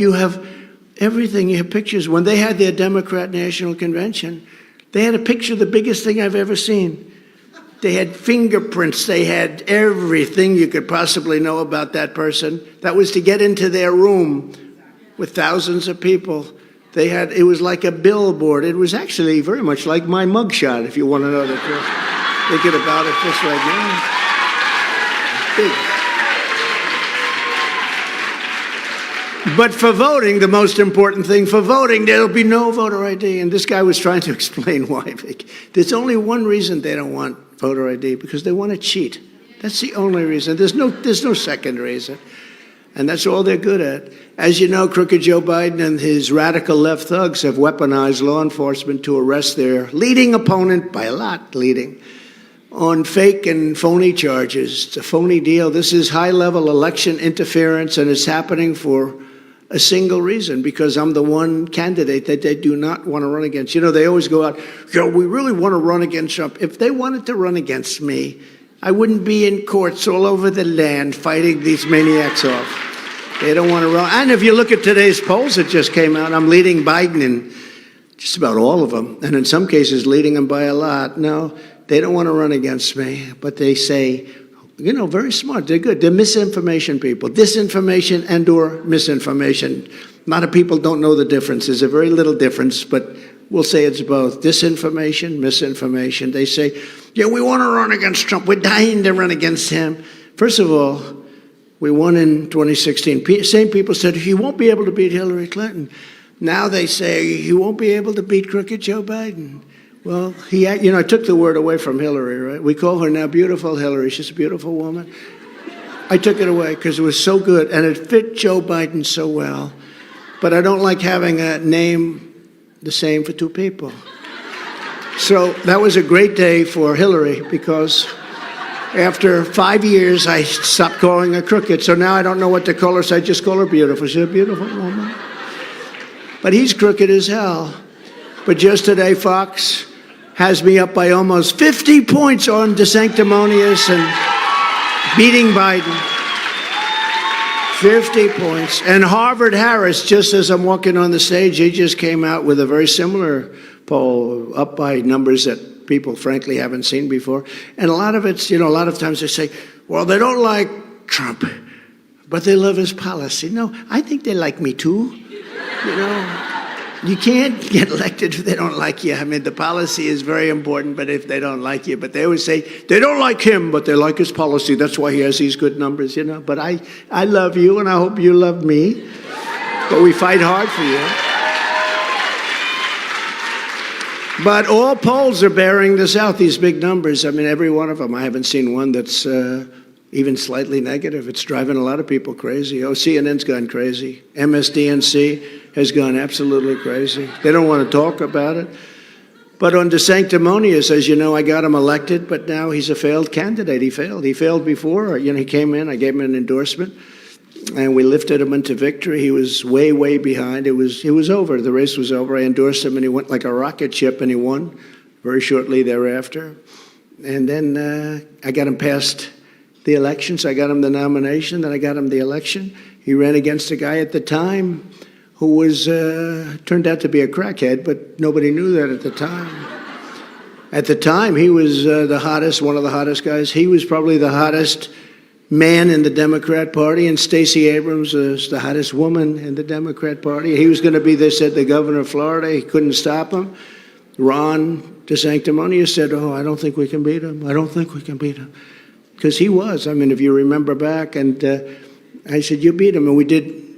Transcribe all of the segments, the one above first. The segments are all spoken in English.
You have everything. You have pictures. When they had their Democrat National Convention, they had a picture, the biggest thing I've ever seen. They had fingerprints. They had everything you could possibly know about that person. That was to get into their room with thousands of people. It was like a billboard. It was actually very much like my mugshot, if you want to know the truth. Thinking about it just right now. Big. But for voting, the most important thing for voting, there'll be no voter ID. And this guy was trying to explain why. There's only one reason they don't want voter ID, because they want to cheat. That's the only reason. There's no second reason. And that's all they're good at. As you know, crooked Joe Biden and his radical left thugs have weaponized law enforcement to arrest their leading opponent, by a lot leading, on fake and phony charges. It's a phony deal. This is high-level election interference, and it's happening for a single reason, because I'm the one candidate that they do not want to run against. You know, they always go out, we really want to run against Trump. If they wanted to run against me, I wouldn't be in courts all over the land fighting these maniacs off. They don't want to run. And if you look at today's polls that just came out, I'm leading Biden in just about all of them, and in some cases leading him by a lot. No, they don't want to run against me, but they say, you know, very smart. They're good. They're misinformation people. Disinformation and or misinformation. A lot of people don't know the difference. There's a very little difference, but we'll say it's both. Disinformation, misinformation. They say, yeah, we want to run against Trump. We're dying to run against him. First of all, we won in 2016. Same people said, he won't be able to beat Hillary Clinton. Now they say, he won't be able to beat crooked Joe Biden. Well, I took the word away from Hillary, right? We call her now Beautiful Hillary. She's a beautiful woman. I took it away because it was so good, and it fit Joe Biden so well. But I don't like having a name the same for two people. So that was a great day for Hillary, because after 5 years, I stopped calling her crooked. So now I don't know what to call her, so I just call her beautiful. She's a beautiful woman. But he's crooked as hell. But just today, Fox has me up by almost 50 points on DeSanctimonious and beating Biden. 50 points. And Harvard-Harris, just as I'm walking on the stage, he just came out with a very similar poll, up by numbers that people, frankly, haven't seen before. And a lot of it's, a lot of times they say, well, they don't like Trump, but they love his policy. No, I think they like me too. You can't get elected if they don't like you. I mean, the policy is very important, but if they don't like you, but they always say, they don't like him, but they like his policy. That's why he has these good numbers, But I love you, and I hope you love me. But we fight hard for you. But all polls are bearing this out, these big numbers. I mean, every one of them. I haven't seen one that's even slightly negative. It's driving a lot of people crazy. Oh, CNN's gone crazy. MSDNC has gone absolutely crazy. They don't want to talk about it. But on DeSanctimonious, as you know, I got him elected, but now he's a failed candidate. He failed. He failed before. He came in, I gave him an endorsement, and we lifted him into victory. He was way, way behind. It was over. The race was over. I endorsed him, and he went like a rocket ship, and he won very shortly thereafter. And then I got him past the election, so I got him the nomination, then I got him the election. He ran against a guy at the time who was turned out to be a crackhead, but nobody knew that at the time. At the time, he was one of the hottest guys. He was probably the hottest man in the Democrat Party, and Stacey Abrams was the hottest woman in the Democrat Party. He was going to be, they said, the governor of Florida. He couldn't stop him. Ron DeSanctimonious said, I don't think we can beat him. I don't think we can beat him. Because he was. I mean, if you remember back, and I said, you beat him. And we did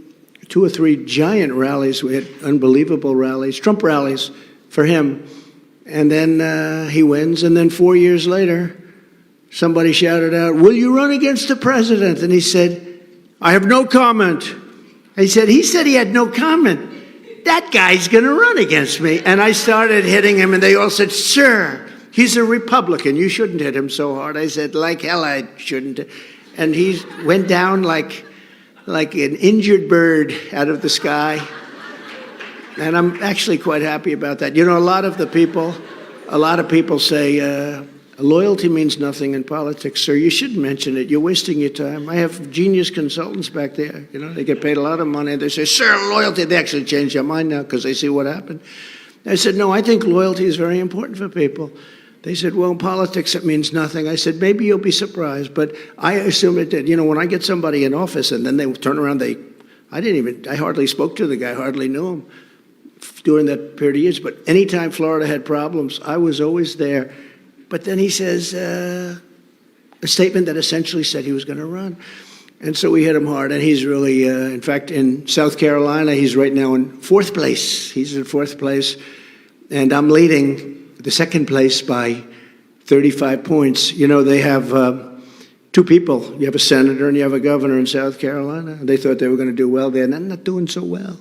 2 or 3 giant rallies. We had unbelievable rallies, Trump rallies for him. And then he wins. And then 4 years later, somebody shouted out, will you run against the president? And he said, I have no comment. He said he had no comment. That guy's going to run against me. And I started hitting him, and they all said, sir, he's a Republican. You shouldn't hit him so hard. I said, like hell I shouldn't. And he went down like an injured bird out of the sky. And I'm actually quite happy about that. A lot of people say, Loyalty means nothing in politics, sir. You shouldn't mention it. You're wasting your time. I have genius consultants back there. You know, they get paid a lot of money. They say, sir, loyalty. They actually change their mind now because they see what happened. I said, no, I think loyalty is very important for people. They said, well, in politics, it means nothing. I said, maybe you'll be surprised, but I assume it did. You know, when I get somebody in office and then they turn around, I hardly spoke to the guy, hardly knew him during that period of years. But anytime Florida had problems, I was always there. But then he says a statement that essentially said he was going to run. And so we hit him hard, and he's really, in fact, in South Carolina, he's right now in fourth place. He's in fourth place, and I'm leading the second place by 35 points. You know, they have two people. You have a senator and you have a governor in South Carolina. They thought they were going to do well there, and they're not doing so well.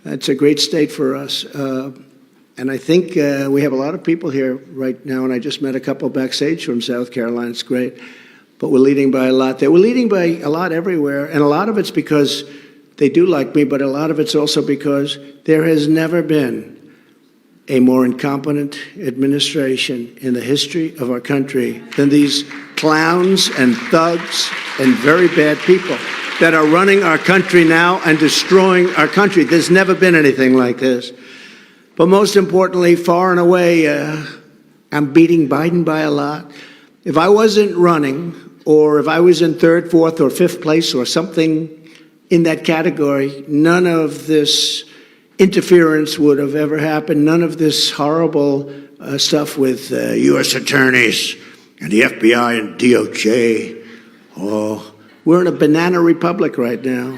It's a great state for us. And I think we have a lot of people here right now, and I just met a couple backstage from South Carolina. It's great. But we're leading by a lot there. We're leading by a lot everywhere, and a lot of it's because they do like me, but a lot of it's also because there has never been a more incompetent administration in the history of our country than these clowns and thugs and very bad people that are running our country now and destroying our country. There's never been anything like this. But most importantly, far and away, I'm beating Biden by a lot. If I wasn't running, or if I was in third, fourth, or fifth place, or something in that category, none of this interference would have ever happened. None of this horrible stuff with U.S. attorneys and the FBI and DOJ. Oh, we're in a banana republic right now.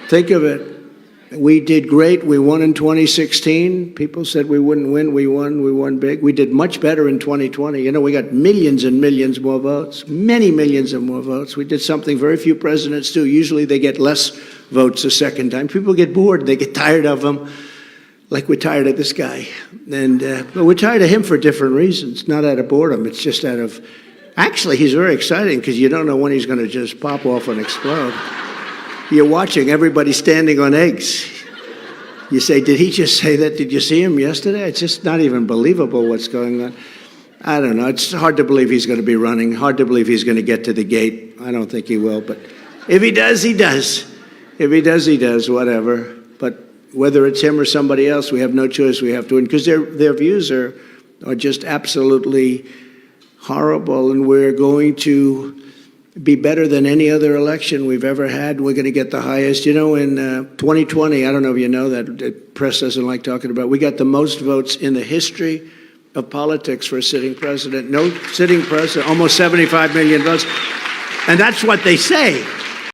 Think of it. We did great. We won in 2016. People said we wouldn't win. We won. We won big. We did much better in 2020. You know, we got millions and millions more votes, many millions and more votes. We did something very few presidents do. Usually they get less votes a second time. People get bored. They get tired of them, like we're tired of this guy. But we're tired of him for different reasons, not out of boredom. It's just out of, actually, he's very exciting because you don't know when he's going to just pop off and explode. You're watching everybody standing on eggs. You say, did he just say that? Did you see him yesterday? It's just not even believable what's going on. I don't know. It's hard to believe he's going to be running. Hard to believe he's going to get to the gate. I don't think he will. But if he does, he does. If he does, he does, whatever. But whether it's him or somebody else, we have no choice. We have to win because their views are just absolutely horrible. And we're going to be better than any other election we've ever had. We're going to get the highest. You know, in 2020, I don't know if you know that, the press doesn't like talking about it, we got the most votes in the history of politics for a sitting president. No sitting president, almost 75 million votes. And that's what they say.